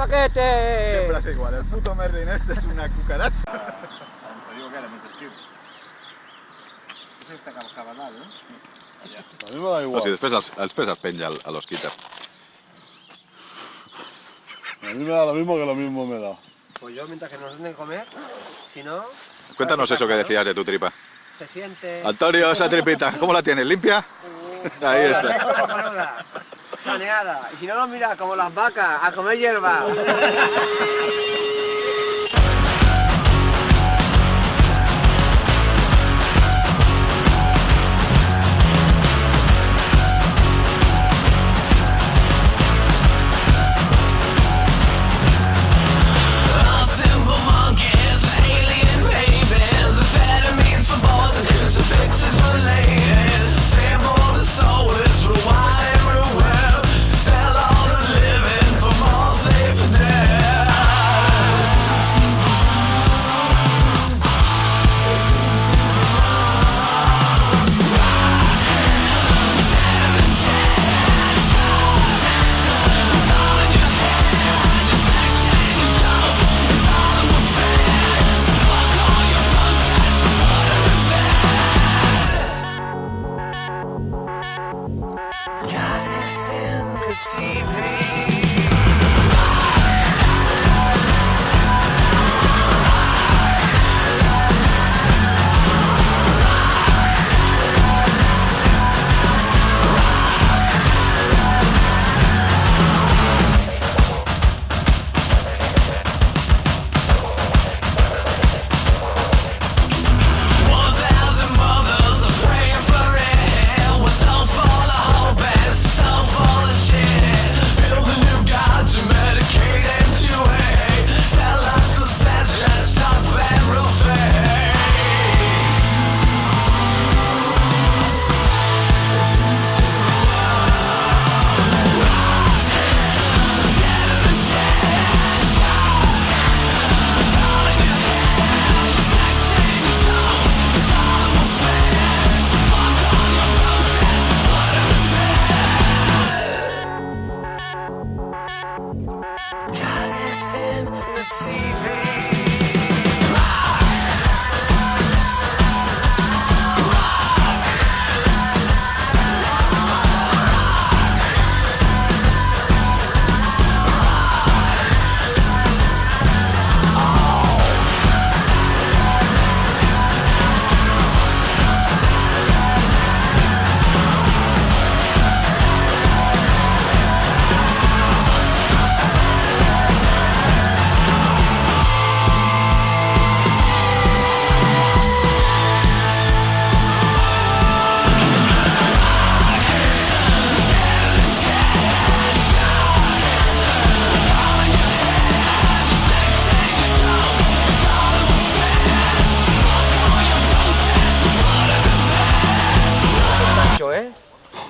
paquete! Siempre hace igual, el puto Merlin este es una cucaracha. Te digo que le metes tiro. Eso està cabanal, no? A mi me da igual. No, si després els penja a los quitas. A mí me da lo mismo que lo mismo me da. Pues yo mientras que nos den de comer, si no... Cuéntanos eso que decías de tu tripa. Se siente... Antonio, esa tripita, ¿cómo la tienes? ¿Limpia? Ahí está. Saneada. Y si no nos mira como las vacas, a comer hierba.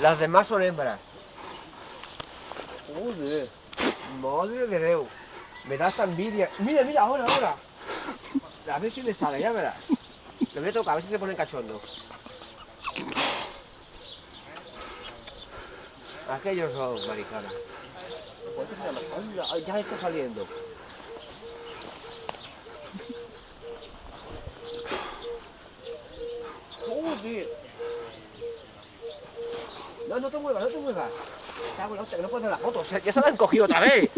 Las demás son hembras. Joder, madre de Dios. Me da esta envidia. Mira, mira, ahora. A ver si le sale, ya verás. Le voy a tocar, a ver si se pone cachondo. Aquellos son, maricana. Ya está saliendo. Joder. No te muevas, Cago en la hostia, que no puedes hacer la foto. Ya se la han cogido otra vez.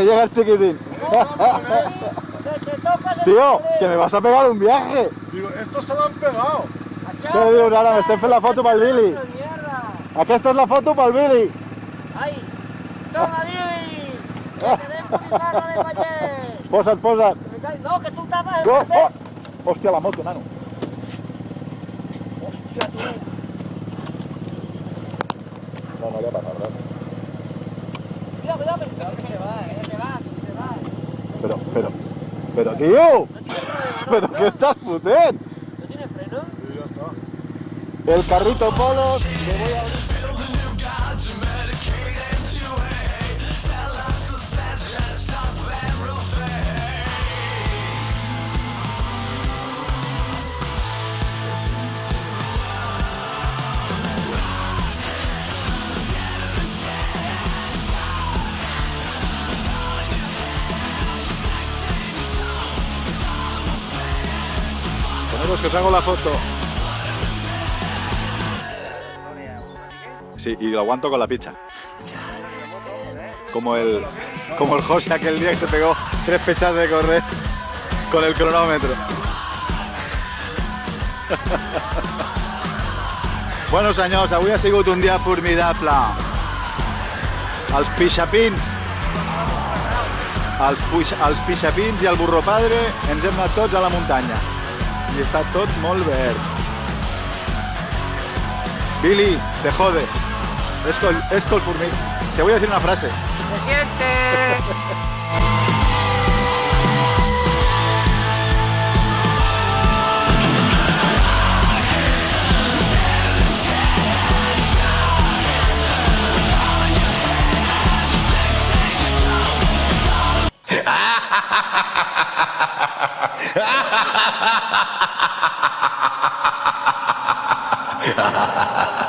llega el chiquitín. Tío, que me vas a pegar un viaje. Digo, estos se lo han pegado. ¿Qué dius ara? M'estem fent la foto pel Billy. Aquesta és la foto pel Billy. ¡Ay! ¡Toma, Billy! ¡Que te den pizarra de Payet! Posa't, posa't. No, que tú tapas Oh, el café. oh. Hòstia, la moto, nano. Hostia, tú. No, no li ha passat res. Cuidado, cuidado, que se va, se va. Pero, tío. ¿Pero qué estás fotent? ¿No tiene freno? Sí, ya está. El carrito polo. Le voy a abrir. Poneros que os hago la foto. Sí, y lo aguanto con la picha. Como el José aquel día que se pegó 3 fechas de correr con el cronómetro. Bueno, senyors, avui ha sigut un dia formidable. Els pixapins, els pixapins i el burro padre ens hem anat tots a la muntanya. I està tot molt verd. Billy, te jodes. Es col formic. Te voy a decir una frase. ¡Se siente! Ha ha ha ha.